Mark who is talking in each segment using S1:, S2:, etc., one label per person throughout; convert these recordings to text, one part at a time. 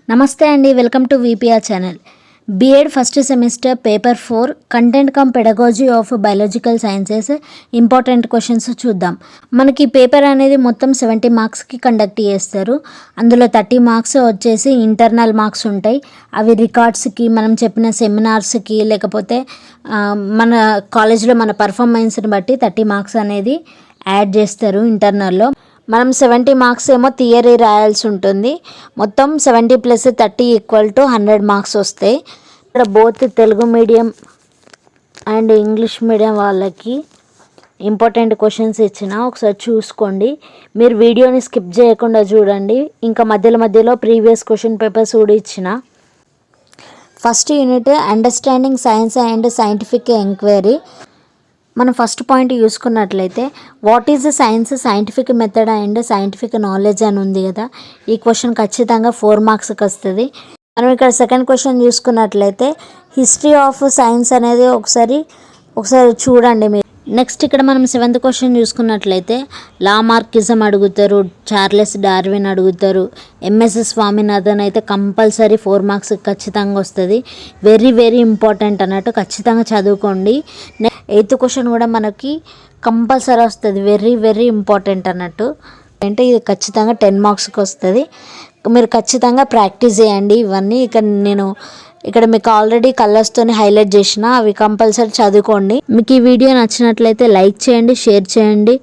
S1: నమస్తే అండి, welcome to VPR channel. BEd first semester paper 4 content cum pedagogy of biological sciences important questions చూద్దాం. మనకి paper అనేది మొత్తం 70 మార్క్స్కి కండక్ట్ చేస్తారు. అందులో 30 మార్క్స్ వచ్చేసి ఇంటర్నల్ మార్క్స్ ఉంటాయి. అవి రికార్డ్స్కి, మనం చెప్పిన సెమినార్స్కి, లేకపోతే మన కాలేజ్లో మన పర్ఫార్మెన్స్ని బట్టి 30 మార్క్స్ అనేది యాడ్ చేస్తారు ఇంటర్నల్లో. మనం 70 మార్క్స్ ఏమో థియరీ రాయాల్సి ఉంటుంది. మొత్తం 70 + 30 = 100 మార్క్స్ వస్తాయి. ఇక్కడ both Telugu medium and English medium వాళ్ళకి ఇంపార్టెంట్ క్వశ్చన్స్ ఇచ్చిన, ఒకసారి చూసుకోండి. మీరు వీడియోని స్కిప్ చేయకుండా చూడండి. ఇంకా మధ్యలో ప్రీవియస్ క్వశ్చన్ పేపర్స్ కూడా ఇచ్చిన. First unit understanding science and scientific enquiry. మనం ఫస్ట్ పాయింట్ చూసుకున్నట్లయితే what is the science, scientific method and scientific knowledge అని ఉంది కదా. ఈ క్వశ్చన్ ఖచ్చితంగా 4 మార్క్స్కి వస్తుంది. మనం ఇక్కడ సెకండ్ క్వశ్చన్ చూసుకున్నట్లయితే హిస్టరీ ఆఫ్ సైన్స్ అనేది ఒకసారి చూడండి మీరు. నెక్స్ట్ ఇక్కడ మనం 7th క్వశ్చన్ చూసుకున్నట్లయితే లామార్కిజం అడుగుతారు, చార్లెస్ డార్విన్ అడుగుతారు, ఎంఎస్ స్వామినాథన్ అయితే కంపల్సరీ 4 మార్క్స్ ఖచ్చితంగా వస్తుంది. వెరీ వెరీ ఇంపార్టెంట్ అన్నట్టు, ఖచ్చితంగా చదువుకోండి. 8th క్వశ్చన్ కూడా మనకి కంపల్సరీ వస్తుంది, వెరీ వెరీ ఇంపార్టెంట్ అన్నట్టు. అంటే ఇది ఖచ్చితంగా 10 మార్క్స్కి వస్తుంది. మీరు ఖచ్చితంగా ప్రాక్టీస్ చేయండి ఇవన్నీ. ఇక్కడ మీకు ఆల్రెడీ కలర్స్తోని హైలైట్ చేసిన, అవి కంపల్సరీ చదువుకోండి. మీకు ఈ వీడియో నచ్చినట్లయితే లైక్ చేయండి, షేర్ చేయండి,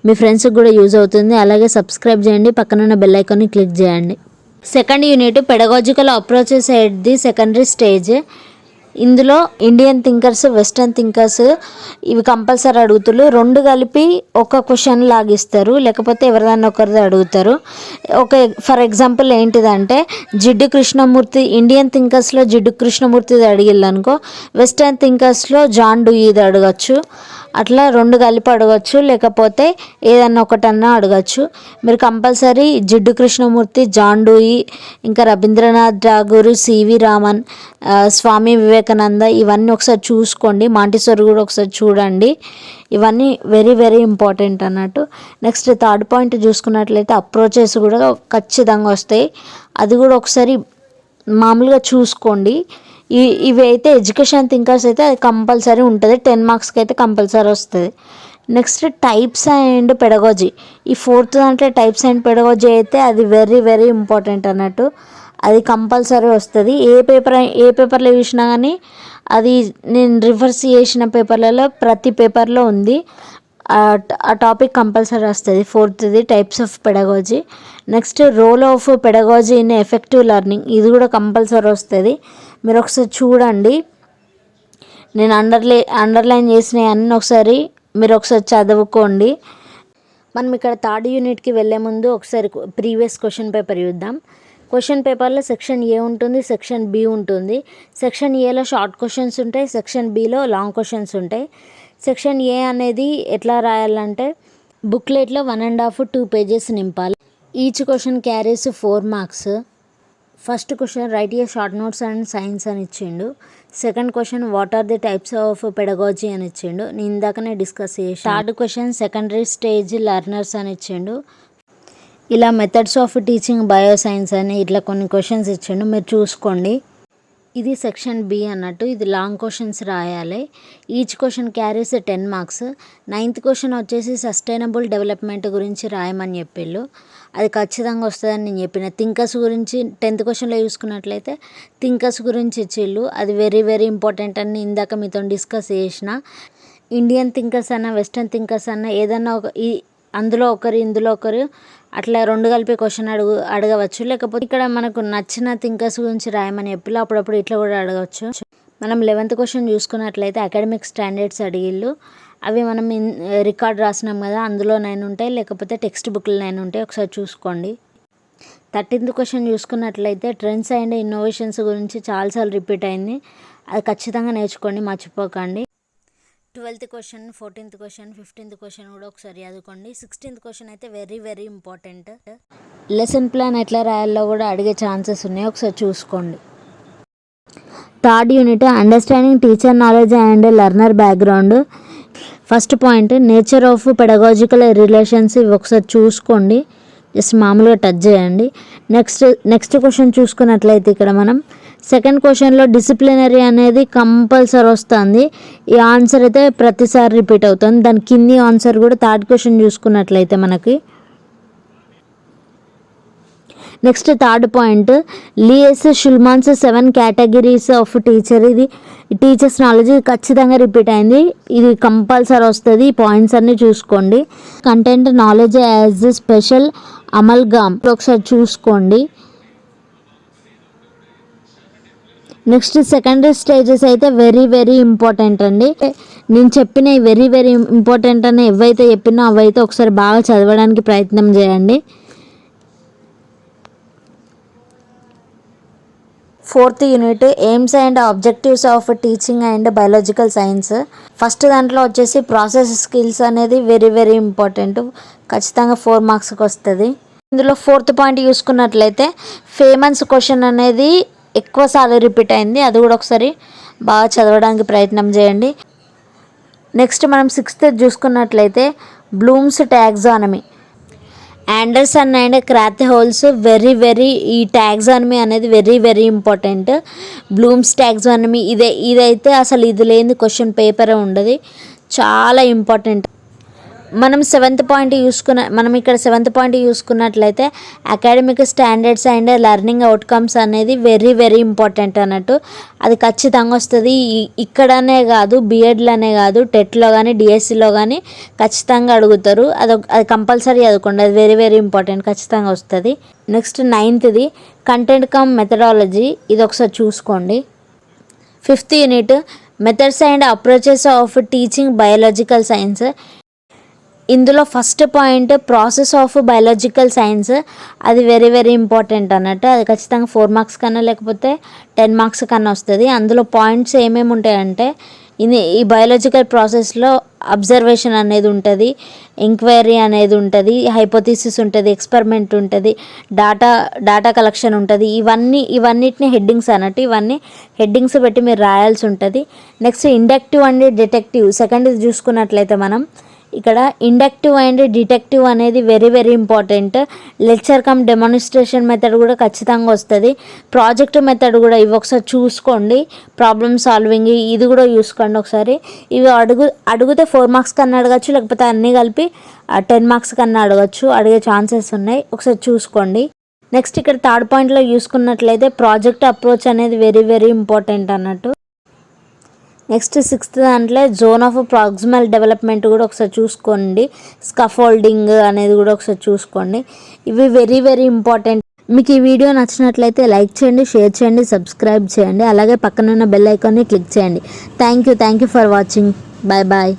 S1: మీ ఫ్రెండ్స్కి కూడా యూజ్ అవుతుంది. అలాగే సబ్స్క్రైబ్ చేయండి, పక్కనున్న బెల్ ఐకాన్ని క్లిక్ చేయండి. Second unit pedagogical approaches at the secondary stage. ఇందులో ఇండియన్ థింకర్స్, వెస్టర్న్ థింకర్స్ ఇవి కంపల్సరీ అడుగుతారు. 2 కలిపి ఒక క్వశ్చన్ లాగిస్తారు, లేకపోతే ఎవరిదాన్ని ఒకరిది అడుగుతారు. ఫర్ ఎగ్జాంపుల్ ఏంటిదంటే జిడ్డు కృష్ణమూర్తి, ఇండియన్ థింకర్స్లో జిడ్డు కృష్ణమూర్తిది అడిగిల్లనుకో, వెస్టర్న్ థింకర్స్లో జాన్ డూయీది అడగచ్చు. అట్లా 2 కలిపి అడగచ్చు, లేకపోతే ఏదన్నా ఒకటన్నా అడగచ్చు. మీరు compulsory Jiddu Krishnamurti, John Dewey, ఇంకా రవీంద్రనాథ్ ఠాగూర్, సివి రామన్, స్వామి వివేకానంద ఇవన్నీ ఒకసారి చూసుకోండి. మాంటిసోరి కూడా ఒకసారి చూడండి. ఇవన్నీ వెరీ వెరీ ఇంపార్టెంట్ అన్నట్టు. నెక్స్ట్ థర్డ్ పాయింట్ చూసుకున్నట్లయితే అప్రోచెస్ కూడా ఖచ్చితంగా వస్తాయి. అది కూడా ఒకసారి మామూలుగా చూసుకోండి. ఇవి అయితే ఎడ్యుకేషన్ థింకర్స్ అయితే అది కంపల్సరీ ఉంటుంది, 10 మార్క్స్కి అయితే కంపల్సరీ వస్తుంది. Next types and pedagogy. ఈ 4th దాంట్లో టైప్స్ అండ్ పెడగాజీ అయితే అది వెరీ వెరీ ఇంపార్టెంట్ అన్నట్టు, అది కంపల్సరీ వస్తుంది. ఏ పేపర్లో చూసినా కానీ అది నేను రిఫర్స్ చేసిన పేపర్లలో ప్రతి పేపర్లో ఉంది. ఆ టాపిక్ కంపల్సరీ వస్తుంది. 4th types of pedagogy. Next role of pedagogy in effective learning, ఇది కూడా కంపల్సరీ వస్తుంది. మీరు ఒకసారి చూడండి. నేను అండర్లైన్ చేసినవి అన్నీ ఒకసారి మీరు చదువుకోండి. మనం ఇక్కడ థర్డ్ యూనిట్కి వెళ్ళే ముందు ఒకసారి ప్రీవియస్ క్వశ్చన్ పేపర్ చూద్దాం. క్వశ్చన్ పేపర్లో సెక్షన్ ఏ ఉంటుంది, సెక్షన్ బి ఉంటుంది. సెక్షన్ ఏలో షార్ట్ క్వశ్చన్స్ ఉంటాయి, సెక్షన్ బిలో లాంగ్ క్వశ్చన్స్ ఉంటాయి. సెక్షన్ ఏ అనేది ఎట్లా రాయాలంటే బుక్లెట్లో 1.5 2 పేజెస్ నింపాలి. Each question carries 4 marks. First question write a short notes and science అని ఇచ్చిండు. Second question what are the types of pedagogy అని ఇచ్చిండు, నేను ఇందాకనే డిస్కస్ చేసి. Third question secondary stage learners అని ఇచ్చిండు. ఇలా methods of teaching bio science అని ఇట్లా కొన్ని క్వశ్చన్స్ ఇచ్చిండు, మీరు చూసుకోండి. ఇది సెక్షన్ బి అన్నట్టు, ఇది లాంగ్ క్వశ్చన్స్ రాయాలి. Each question carries 10 marks. 9th question వచ్చేసి సస్టైనబుల్ డెవలప్మెంట్ గురించి రాయమని చెప్పిళ్ళు, అది ఖచ్చితంగా వస్తుందని నేను చెప్పిన. థింకర్స్ గురించి 10th క్వశ్చన్లో చూసుకున్నట్లయితే థింకర్స్ గురించి ఇచ్చిళ్ళు, అది వెరీ వెరీ ఇంపార్టెంట్ అని ఇందాక మీతో డిస్కస్ చేసిన. ఇండియన్ థింకర్స్ అన్న, వెస్టర్న్ థింకర్స్ అన్న, ఏదన్నా అందులో ఒకరు ఇందులో ఒకరు అట్లా 2 కలిపి క్వశ్చన్ అడగవచ్చు. లేకపోతే ఇక్కడ మనకు నచ్చిన థింకర్స్ గురించి రాయమని చెప్పి అప్పుడప్పుడు ఇట్లా కూడా అడగవచ్చు. మనం 11th క్వశ్చన్ చూసుకున్నట్లయితే అకాడమిక్ స్టాండర్డ్స్ అడిగిళ్ళు, అవి మనం రికార్డ్ రాసినాం కదా, అందులో 9 ఉంటాయి, లేకపోతే టెక్స్ట్ బుక్లో 9 ఉంటాయి, ఒకసారి చూసుకోండి. 13th క్వశ్చన్ చూసుకున్నట్లయితే ట్రెండ్స్ అండ్ ఇన్నోవేషన్స్ గురించి చాలాసార్లు రిపీట్ అయింది, అది ఖచ్చితంగా నేర్చుకోండి, మర్చిపోకండి. 12th question, 14th question, 15th question కూడా ఒకసారి చదువుకోండి. 16th క్వశ్చన్ అయితే very very important. Lesson plan ఎట్లా రాయాలో కూడా అడిగే ఛాన్సెస్ ఉన్నాయి, ఒకసారి చూసుకోండి. Third unit understanding teacher knowledge and learner background. First point nature of pedagogical relations, ఇవి ఒకసారి చూసుకోండి. జస్ట్ మామూలుగా టచ్ చేయండి. నెక్స్ట్ క్వశ్చన్ చూసుకున్నట్లయితే ఇక్కడ మనం సెకండ్ క్వశ్చన్లో డిసిప్లినరీ అనేది కంపల్సరీ వస్తుంది. ఈ ఆన్సర్ అయితే ప్రతిసారి రిపీట్ అవుతుంది. దాని కింది ఆన్సర్ కూడా థర్డ్ క్వశ్చన్ చూసుకున్నట్లయితే మనకి next third point Lee S Shulman's 7 categories of teacher. ఇది టీచర్స్ నాలెడ్జ్ ఖచ్చితంగా రిపీట్ అయింది. ఇది కంపల్సరీ వస్తుంది. ఈ పాయింట్స్ అన్నీ చూసుకోండి. Content knowledge as special amalgam ఒకసారి చూసుకోండి. నెక్స్ట్ సెకండరీ స్టేజెస్ అయితే వెరీ వెరీ ఇంపార్టెంట్ అండి. నేను చెప్పిన వెరీ వెరీ ఇంపార్టెంట్ అని ఏవైతే చెప్పినా అవైతే ఒకసారి బాగా చదవడానికి ప్రయత్నం చేయండి. Fourth unit aims and objectives of teaching and biological science. First దాంట్లో వచ్చేసి ప్రాసెస్ స్కిల్స్ అనేది వెరీ వెరీ ఇంపార్టెంట్. ఖచ్చితంగా 4 మార్క్స్కి వస్తుంది. ఇందులో ఫోర్త్ పాయింట్ చూసుకున్నట్లయితే ఫేమస్ క్వశ్చన్ అనేది ఎక్కువసార్లు రిపీట్ అయింది. అది కూడా ఒకసారి బాగా చదవడానికి ప్రయత్నం చేయండి. నెక్స్ట్ మనం 6th చూసుకున్నట్లయితే Bloom's taxonomy. Anderson and Krathwohl's very very ఈ టాక్సానమీ అనేది very very important. Bloom's taxonomy ఇదైతే అసలు ఇది లేని క్వశ్చన్ పేపరే ఉండదు. చాలా ఇంపార్టెంట్. మనం ఇక్కడ 7th పాయింట్ చూసుకున్నట్లయితే academic standards and learning outcomes అనేది వెరీ వెరీ ఇంపార్టెంట్ అన్నట్టు. అది ఖచ్చితంగా వస్తుంది. ఇక్కడనే కాదు, బీఎడ్లోనే కాదు, టెట్లో కానీ డిఎస్సిలో కానీ ఖచ్చితంగా అడుగుతారు. అది కంపల్సరీ చదువుకోండి. అది వెరీ వెరీ ఇంపార్టెంట్, ఖచ్చితంగా వస్తుంది. Next 9th content cum methodology. ఇది ఒకసారి చూసుకోండి. 5th unit methods and approaches of teaching biological science. ఇందులో first point process of biological science. అది వెరీ వెరీ ఇంపార్టెంట్ అన్నట్టు. అది ఖచ్చితంగా 4 మార్క్స్ కన్నా లేకపోతే 10 మార్క్స్ కన్నా వస్తుంది. అందులో పాయింట్స్ ఏమేమి ఉంటాయంటే ఈ బయాలజికల్ ప్రాసెస్లో అబ్జర్వేషన్ అనేది ఉంటుంది, ఎంక్వైరీ అనేది ఉంటుంది, హైపోథీసిస్ ఉంటుంది, ఎక్స్పెరిమెంట్ ఉంటుంది, డాటా కలెక్షన్ ఉంటుంది. ఇవన్నిటిని హెడ్డింగ్స్ అన్నట్టు. ఇవన్నీ హెడ్డింగ్స్ పెట్టి మీరు రాయాల్సి ఉంటుంది. Next inductive and detective. Second చూసుకున్నట్లయితే మనం ఇక్కడ ఇండక్టివ్ అండ్ డిటెక్టివ్ అనేది very very important. Lecture come demonstration method కూడా ఖచ్చితంగా వస్తుంది. ప్రాజెక్ట్ మెథడ్ కూడా ఇవి ఒకసారి చూసుకోండి. ప్రాబ్లమ్ సాల్వింగ్ ఇది కూడా చూసుకోండి ఒకసారి. ఇవి అడిగితే 4 మార్క్స్ కన్నా అడగచ్చు, లేకపోతే అన్నీ కలిపి 10 మార్క్స్ కన్నా అడిగే ఛాన్సెస్ ఉన్నాయి. ఒకసారి చూసుకోండి. నెక్స్ట్ ఇక్కడ థర్డ్ పాయింట్లో చూసుకున్నట్లయితే ప్రాజెక్ట్ అప్రోచ్ అనేది వెరీ వెరీ ఇంపార్టెంట్ అన్నట్టు. నెక్స్ట్ 6th దాంట్లో జోన్ ఆఫ్ ప్రాక్సిమల్ డెవలప్మెంట్ కూడా ఒకసారి చూసుకోండి. స్కఫోల్డింగ్ అనేది కూడా ఒకసారి చూసుకోండి. ఇవి వెరీ వెరీ ఇంపార్టెంట్. మీకు ఈ వీడియో నచ్చినట్లయితే లైక్ చేయండి, షేర్ చేయండి, సబ్స్క్రైబ్ చేయండి. అలాగే పక్కనున్న బెల్ ఐకాన్ని క్లిక్ చేయండి. Thank you for watching. Bye bye.